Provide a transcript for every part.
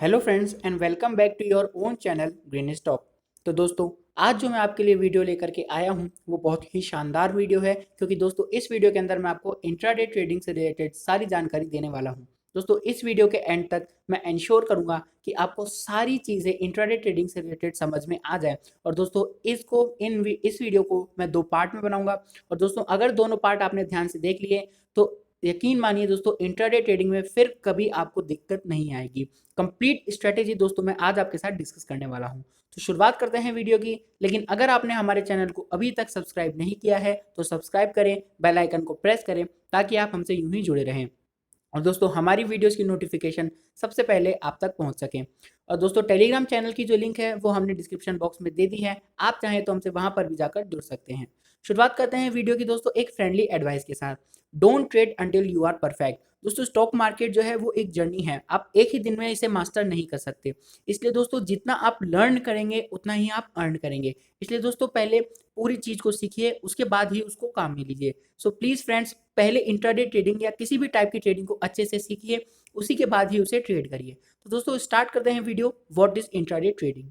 Hello friends and welcome back to your own channel green stock. तो दोस्तों आज जो मैं आपके लिए वीडियो लेकर के आया हूं वो बहुत ही शानदार वीडियो है, क्योंकि दोस्तों इस वीडियो के अंदर मैं आपको इंट्राडे ट्रेडिंग से रिलेटेड सारी जानकारी देने वाला हूं। दोस्तों इस वीडियो के एंड तक मैं इंश्योर करूंगा कि आपको सारी चीज़ें इंट्राडे ट्रेडिंग से रिलेटेड समझ में आ जाए। और दोस्तों इस वीडियो को मैं दो पार्ट में बनाऊंगा। और दोस्तों अगर दोनों पार्ट आपने ध्यान से देख लिए तो यकीन मानिए दोस्तों इंट्राडे ट्रेडिंग में फिर कभी आपको दिक्कत नहीं आएगी। कंप्लीट स्ट्रेटेजी दोस्तों मैं आज आपके साथ डिस्कस करने वाला हूं। तो शुरुआत करते हैं वीडियो की। लेकिन अगर आपने हमारे चैनल को अभी तक सब्सक्राइब नहीं किया है तो सब्सक्राइब करें, बेल आइकन को प्रेस करें ताकि आप हमसे यूं ही जुड़े रहें और दोस्तों हमारी वीडियोस की नोटिफिकेशन सबसे पहले आप तक पहुंच सके। और दोस्तों टेलीग्राम चैनल की जो लिंक है वो हमने डिस्क्रिप्शन बॉक्स में दे दी है, आप चाहें तो हमसे वहां पर भी जाकर जुड़ सकते हैं। शुरुआत करते हैं वीडियो की दोस्तों एक फ्रेंडली एडवाइस के साथ। Don't trade until you are perfect. दोस्तों स्टॉक मार्केट जो है वो एक जर्नी है, आप एक ही दिन में इसे मास्टर नहीं कर सकते। इसलिए दोस्तों जितना आप लर्न करेंगे उतना ही आप अर्न करेंगे। इसलिए दोस्तों पहले पूरी चीज को सीखिए, उसके बाद ही उसको काम में लीजिए। सो प्लीज फ्रेंड्स पहले इंट्राडे ट्रेडिंग या किसी भी टाइप की ट्रेडिंग को अच्छे से सीखिए, उसी के बाद ही उसे ट्रेड करिए। तो दोस्तों स्टार्ट करते हैं video. What is intraday trading.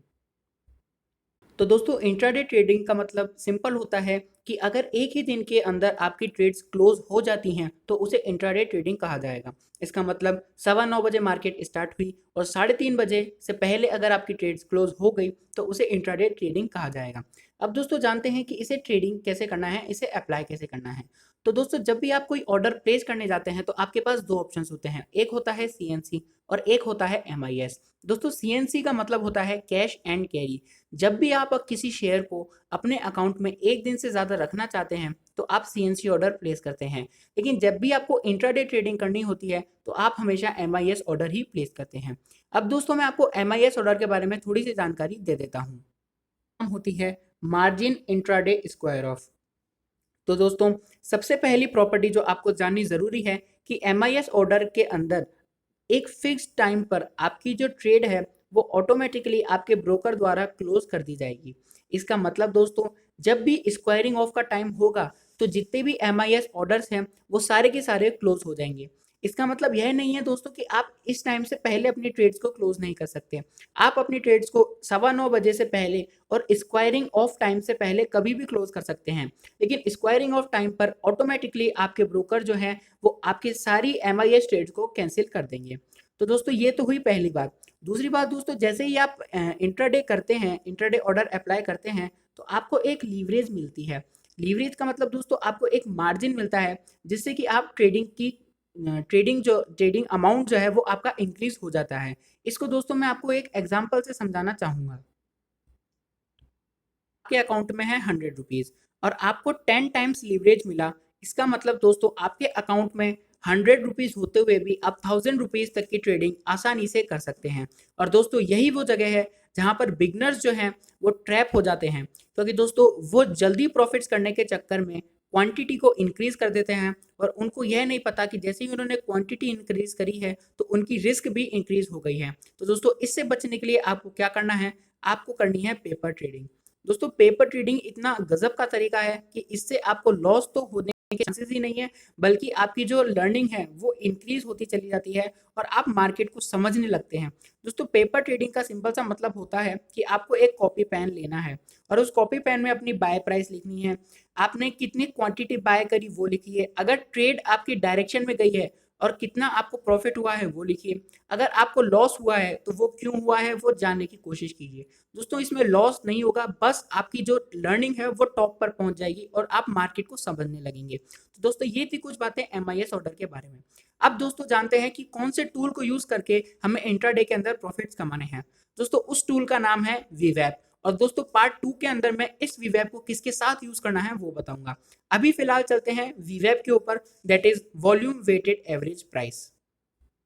तो दोस्तों इंट्राडे ट्रेडिंग का मतलब सिंपल होता है कि अगर एक ही दिन के अंदर आपकी ट्रेड्स क्लोज हो जाती हैं तो उसे इंट्राडे ट्रेडिंग कहा जाएगा। इसका मतलब 9:15 बजे मार्केट स्टार्ट हुई और 3:30 बजे से पहले अगर आपकी ट्रेड्स क्लोज हो गई तो उसे इंट्राडे ट्रेडिंग कहा जाएगा। अब दोस्तों जानते हैं कि इसे ट्रेडिंग कैसे करना है, इसे अप्लाई कैसे करना है। तो दोस्तों जब भी आप कोई ऑर्डर प्लेस करने जाते हैं तो आपके पास दो ऑप्शन होते हैं, एक होता है सीएनसी और एक होता है एमआईएस। दोस्तों सीएनसी का मतलब होता है कैश एंड कैरी। जब भी आप किसी शेयर को अपने अकाउंट में एक दिन से ज़्यादा रखना चाहते हैं तो आप सीएनसी ऑर्डर प्लेस करते हैं। लेकिन जब भी आपको इंट्राडे ट्रेडिंग करनी होती है तो आप हमेशा एमआईएस ऑर्डर ही प्लेस करते हैं। अब दोस्तों मैं आपको एमआईएस ऑर्डर के बारे में थोड़ी सी जानकारी दे देता हूँ। होती है मार्जिन इंट्राडे स्क्वायर ऑफ। तो दोस्तों सबसे पहली प्रॉपर्टी जो आपको जाननी जरूरी है कि एमआईएस ऑर्डर के अंदर एक फिक्स टाइम पर आपकी जो ट्रेड है वो ऑटोमेटिकली आपके ब्रोकर द्वारा क्लोज कर दी जाएगी। इसका मतलब दोस्तों जब भी स्क्वायरिंग ऑफ का टाइम होगा तो जितने भी एमआईएस ऑर्डर्स हैं वो सारे के सारे क्लोज हो जाएंगे। इसका मतलब यह नहीं है दोस्तों कि आप इस टाइम से पहले अपनी ट्रेड्स को क्लोज नहीं कर सकते। आप अपनी ट्रेड्स को 9:15 बजे से पहले और स्क्वायरिंग ऑफ टाइम से पहले कभी भी क्लोज कर सकते हैं। लेकिन स्क्वायरिंग ऑफ टाइम पर ऑटोमेटिकली आपके ब्रोकर जो है वो आपकी सारी एमआईएस ट्रेड्स को कैंसिल कर देंगे। तो दोस्तों ये तो हुई पहली बात। दूसरी बात दोस्तों जैसे ही आप इंट्राडे करते हैं, इंट्राडे ऑर्डर अप्लाई करते हैं तो आपको एक लीवरेज मिलती है। लीवरेज का मतलब दोस्तों आपको एक मार्जिन मिलता है जिससे कि आप ट्रेडिंग अमाउंट जो है वो आपका इंक्रीज हो जाता है। इसको दोस्तों मैं आपको एक एग्जांपल से समझाना चाहूंगा। आपके अकाउंट में है 100 रुपीज और आपको 10 टाइम्स लीवरेज मिला। इसका मतलब दोस्तों आपके अकाउंट में 100 रुपीज होते हुए भी आप 1000 रुपीज तक की ट्रेडिंग आसानी से कर सकते हैं। और दोस्तों यही वो जगह है जहां पर बिगनर्स जो हैं वो ट्रैप हो जाते हैं, क्योंकि दोस्तों वो जल्दी प्रॉफिट्स करने के चक्कर में क्वांटिटी को इंक्रीज कर देते हैं और उनको यह नहीं पता कि जैसे ही उन्होंने क्वांटिटी इंक्रीज करी है तो उनकी रिस्क भी इंक्रीज हो गई है। तो दोस्तों इससे बचने के लिए आपको क्या करना है, आपको करनी है पेपर ट्रेडिंग। दोस्तों पेपर ट्रेडिंग इतना गजब का तरीका है कि इससे आपको लॉस तो होने के चांसेस ही नहीं है, बल्कि आपकी जो लर्निंग है वो इंक्रीज होती चली जाती है और आप मार्केट को समझने लगते हैं। दोस्तों पेपर ट्रेडिंग का सिंपल सा मतलब होता है कि आपको एक कॉपी पेन लेना है और उस कॉपी पेन में अपनी बाय प्राइस लिखनी है, आपने कितनी क्वांटिटी बाय करी वो लिखिए, अगर ट्रेड आपकी डायरेक्शन में गई है और कितना आपको प्रॉफिट हुआ है वो लिखिए, अगर आपको लॉस हुआ है तो वो क्यों हुआ है वो जानने की कोशिश कीजिए। दोस्तों इसमें लॉस नहीं होगा, बस आपकी जो लर्निंग है वो टॉप पर पहुंच जाएगी और आप मार्केट को समझने लगेंगे। तो दोस्तों ये थी कुछ बातें एमआईएस ऑर्डर के बारे में। अब दोस्तों जानते हैं कि कौन से टूल को यूज करके हमें इंट्राडे के अंदर प्रॉफिट्स कमाने हैं। दोस्तों उस टूल का नाम है वीवेब। और दोस्तों पार्ट 2 के अंदर मैं इस वीवेब को किसके साथ यूज करना है वो बताऊंगा। अभी फिलहाल चलते हैं वीवेब के ऊपर, that is volume weighted average price.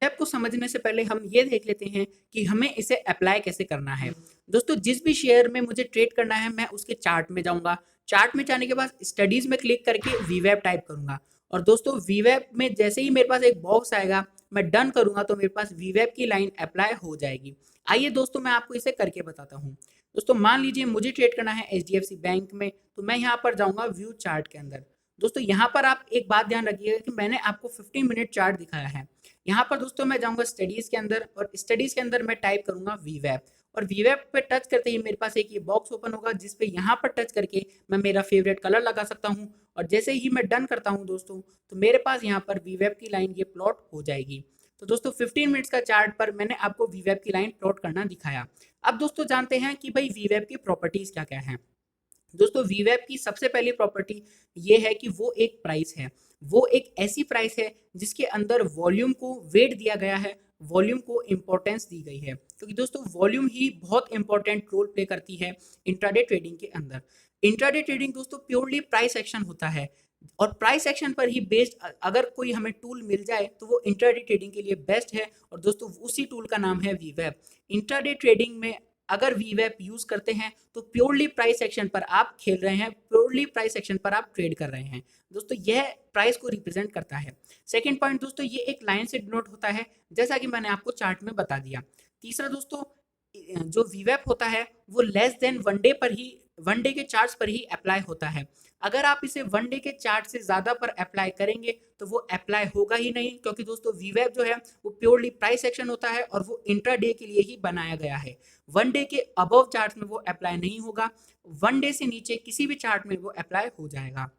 App को समझने से पहले हम ये देख लेते हैं कि हमें इसे अप्लाई कैसे करना है। दोस्तों जिस भी शेयर में मुझे ट्रेड करना है मैं उसके चार्ट में जाऊंगा, चार्ट में जाने के बाद स्टडीज में क्लिक करके वीवेब टाइप करूंगा और दोस्तों वीवेब में जैसे ही मेरे पास एक बॉक्स आएगा मैं डन करूंगा तो मेरे पास वीवेब की लाइन अप्लाई हो जाएगी। आइए दोस्तों मैं आपको इसे करके बताता हूँ। दोस्तों मान लीजिए मुझे ट्रेड करना है एचडीएफसी बैंक में, तो मैं यहाँ पर जाऊंगा व्यू चार्ट के अंदर। दोस्तों यहाँ पर आप एक बात ध्यान रखिएगा कि मैंने आपको 15 मिनट चार्ट दिखाया है। यहाँ पर दोस्तों मैं जाऊँगा स्टडीज़ के अंदर और स्टडीज़ के अंदर मैं टाइप करूँगा वीवेब और वीवेब पे टच करते ही मेरे पास एक ये बॉक्स ओपन होगा जिस पे यहाँ पर टच करके मैं मेरा फेवरेट कलर लगा सकता हूँ और जैसे ही मैं डन करता हूँ दोस्तों तो मेरे पास यहाँ पर वीवेब की लाइन ये प्लॉट हो जाएगी। तो दोस्तों 15 मिनट्स का चार्ट पर मैंने आपको वीवेब की लाइन प्लॉट करना दिखाया। अब दोस्तों जानते हैं कि भाई वीवेब की प्रॉपर्टीज क्या क्या हैं। दोस्तों वीवेब की सबसे पहली प्रॉपर्टी ये है कि वो एक प्राइस है। वो एक ऐसी प्राइस है जिसके अंदर वॉल्यूम को वेट दिया गया है, वॉल्यूम को इंपॉर्टेंस दी गई है, क्योंकि दोस्तों वॉल्यूम ही बहुत इंपॉर्टेंट रोल प्ले करती है इंट्राडे ट्रेडिंग के अंदर। इंट्राडे ट्रेडिंग दोस्तों प्योरली प्राइस एक्शन होता है और प्राइस एक्शन पर ही बेस्ड अगर कोई हमें टूल मिल जाए तो वो इंट्राडे ट्रेडिंग के लिए बेस्ट है और दोस्तों उसी टूल का नाम है वीवेब। इंट्राडे ट्रेडिंग में अगर वीवेब यूज करते हैं तो प्योरली प्राइस एक्शन पर आप खेल रहे हैं, प्योरली प्राइस एक्शन पर आप ट्रेड कर रहे हैं। दोस्तों यह प्राइस को रिप्रेजेंट करता है। सेकंड पॉइंट दोस्तों ये एक लाइन से डिनोट होता है जैसा कि मैंने आपको चार्ट में बता दिया। तीसरा दोस्तों जो वीवेब होता है वो लेस देन वन डे के चार्ट्स पर ही अप्लाई होता है। अगर आप इसे वन डे के चार्ट से ज्यादा पर अप्लाई करेंगे तो वो अप्लाई होगा ही नहीं, क्योंकि दोस्तों वीवेब जो है वो प्योरली प्राइस एक्शन होता है और वो इंट्राडे के लिए ही बनाया गया है। वन डे के अबव चार्ट में वो अप्लाई नहीं होगा, वन डे से नीचे किसी भी चार्ट में वो अप्लाई हो जाएगा।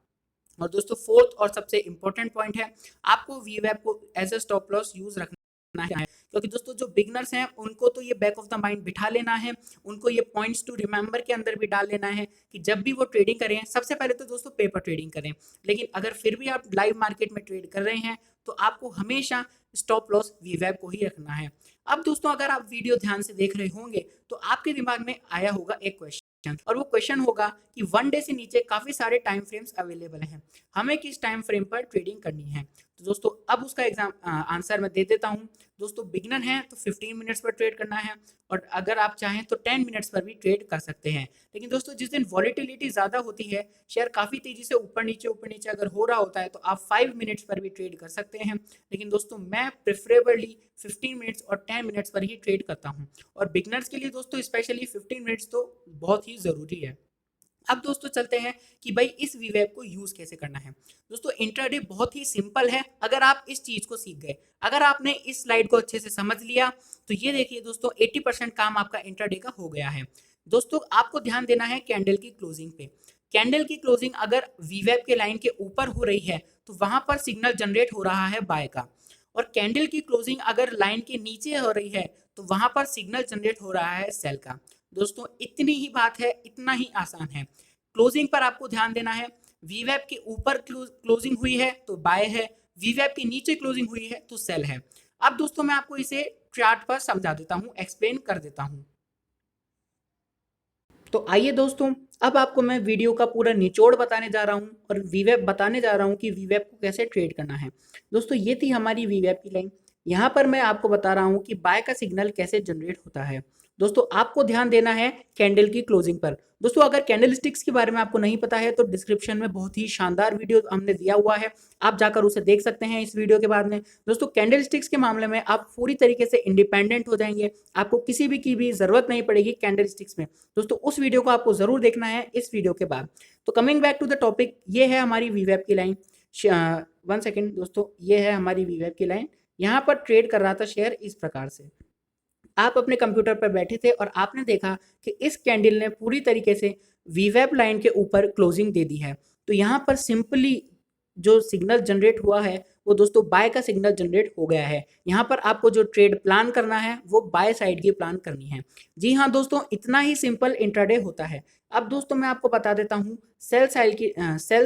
और दोस्तों फोर्थ और सबसे इंपॉर्टेंट पॉइंट है, आपको वीवेब को as a stop loss use रखना है, क्योंकि दोस्तों जो बिगनर्स हैं उनको तो ये बैक ऑफ द माइंड बिठा लेना है, उनको ये पॉइंट्स टू रिमेंबर के अंदर भी डाल लेना है कि जब भी वो ट्रेडिंग करें सबसे पहले तो दोस्तों पेपर ट्रेडिंग करें। लेकिन अगर फिर भी आप लाइव मार्केट में ट्रेड कर रहे हैं तो आपको हमेशा स्टॉप लॉस वीवेब को ही रखना है। अब दोस्तों अगर आप वीडियो ध्यान से देख रहे होंगे तो आपके दिमाग में आया होगा एक क्वेश्चन और वो क्वेश्चन होगा कि वन डे से नीचे काफी सारे टाइम फ्रेम्स अवेलेबल हैं, हमें किस टाइम फ्रेम पर ट्रेडिंग करनी है। तो दोस्तों अब उसका आंसर मैं दे देता हूं। दोस्तों बिगनर हैं तो 15 मिनट्स पर ट्रेड करना है और अगर आप चाहें तो 10 मिनट्स पर भी ट्रेड कर सकते हैं। लेकिन दोस्तों जिस दिन वॉलेटिलिटी ज्यादा होती है, शेयर काफी तेजी से ऊपर नीचे अगर हो रहा होता है तो आप 5 मिनट्स पर भी ट्रेड कर सकते हैं। लेकिन दोस्तों मैं प्रेफरेबली 15 मिनट्स और 10 मिनट्स पर ही ट्रेड करता हूं और बिगनर्स के लिए दोस्तों स्पेशली 15 मिनट्स तो बहुत ही जरूरी है। अब दोस्तों चलते हैं कि भाई इस वीवेब को यूज कैसे करना है। दोस्तों इंट्राडे बहुत ही सिंपल है अगर आप इस चीज को सीख गए। अगर आपने इस स्लाइड को अच्छे से समझ लिया तो ये देखिए दोस्तों 80% काम आपका इंट्राडे का हो गया है। दोस्तों आपको ध्यान देना है कैंडल की क्लोजिंग पे। कैंडल की क्लोजिंग अगर वीवेब के लाइन के ऊपर हो रही है तो वहां पर सिग्नल जनरेट हो रहा है बाय का, और कैंडल की क्लोजिंग अगर लाइन के नीचे हो रही है तो वहां पर सिग्नल जनरेट हो रहा है सेल का। दोस्तों इतनी ही बात है, इतना ही आसान है। क्लोजिंग पर आपको ध्यान देना है। वीवेब के ऊपर क्लोजिंग हुई है तो बाय है, वीवेब के नीचे क्लोजिंग हुई है तो सेल है। अब दोस्तों मैं आपको इसे चार्ट पर समझा देता हूं, एक्सप्लेन कर देता हूं। तो आइए दोस्तों अब आपको मैं वीडियो का पूरा निचोड़ बताने जा रहा हूं और वीवेब बताने जा रहा हूं कि वीवेब को कैसे ट्रेड करना है। दोस्तों ये थी हमारी वीवेब की लाइन। यहाँ पर मैं आपको बता रहा हूं कि बाय का सिग्नल कैसे जनरेट होता है। दोस्तों आपको ध्यान देना है कैंडल की क्लोजिंग पर। दोस्तों अगर कैंडल स्टिक्स के बारे में आपको नहीं पता है तो डिस्क्रिप्शन में बहुत ही शानदार वीडियो हमने दिया हुआ है, आप जाकर उसे देख सकते हैं इस वीडियो के बाद में। दोस्तों कैंडल स्टिक्स के मामले में आप पूरी तरीके से इंडिपेंडेंट हो जाएंगे, आपको किसी भी की भी जरूरत नहीं पड़ेगी कैंडल स्टिक्स में। दोस्तों उस वीडियो को आपको जरूर देखना है इस वीडियो के बाद। तो coming back to the topic, ये है हमारी वीवेब की लाइन। 1 सेकेंड दोस्तों, ये है हमारी वीवेब की लाइन। यहाँ पर ट्रेड कर रहा था शेयर इस प्रकार से। आप अपने कंप्यूटर पर बैठे थे और आपने देखा कि इस कैंडल ने पूरी तरीके से वीवेब लाइन के ऊपर क्लोजिंग दे दी है। तो यहाँ पर सिंपली जो सिग्नल जनरेट हुआ है वो दोस्तों बाय का सिग्नल जनरेट हो गया है। यहाँ पर आपको जो ट्रेड प्लान करना है वो बाय साइड की प्लान करनी है। जी हाँ दोस्तों, इतना ही सिंपल इंट्राडे होता है। अब दोस्तों मैं आपको बता देता हूँ सेल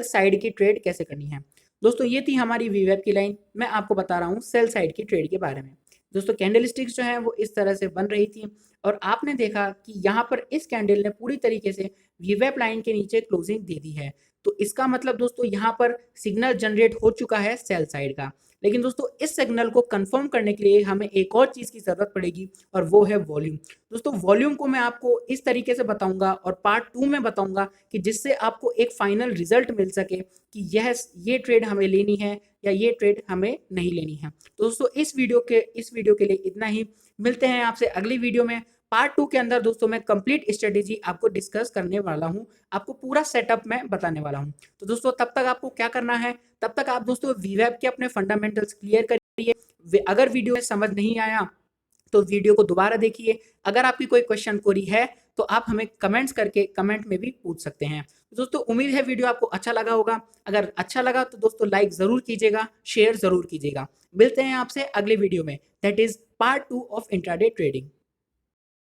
साइड की ट्रेड कैसे करनी है। दोस्तों ये थी हमारी वीवेब की लाइन, मैं आपको बता रहा हूँ सेल साइड की ट्रेड के बारे में। दोस्तों कैंडल स्टिक्स जो है वो इस तरह से बन रही थी और आपने देखा कि यहाँ पर इस कैंडल ने पूरी तरीके से वीवेब लाइन के नीचे क्लोजिंग दे दी है। तो इसका मतलब दोस्तों यहाँ पर सिग्नल जनरेट हो चुका है सेल साइड का। लेकिन दोस्तों इस सिग्नल को कंफर्म करने के लिए हमें एक और चीज की जरूरत पड़ेगी और वो है वॉल्यूम। दोस्तों वॉल्यूम को मैं आपको इस तरीके से बताऊंगा और पार्ट 2 में बताऊंगा कि जिससे आपको एक फाइनल रिजल्ट मिल सके कि ये ट्रेड हमें लेनी है या ये ट्रेड हमें नहीं लेनी है। तो दोस्तों इस वीडियो के लिए इतना ही। मिलते हैं आपसे अगली वीडियो में। पार्ट 2 के अंदर दोस्तों मैं कंप्लीट स्ट्रेटेजी आपको डिस्कस करने वाला हूं, आपको पूरा सेटअप मैं बताने वाला हूं। तो दोस्तों तब तक आपको क्या करना है, तब तक आप दोस्तों वीवेब के अपने फंडामेंटल्स क्लियर करिए। अगर वीडियो में समझ नहीं आया तो वीडियो को दोबारा देखिए। अगर आपकी कोई क्वेश्चन कोरी है तो आप हमें कमेंट्स करके कमेंट में भी पूछ सकते हैं। तो दोस्तों उम्मीद है वीडियो आपको अच्छा लगा होगा। अगर अच्छा लगा तो दोस्तों लाइक जरूर कीजिएगा, शेयर जरूर कीजिएगा। मिलते हैं आपसे अगले वीडियो में, that is part 2 of intraday trading.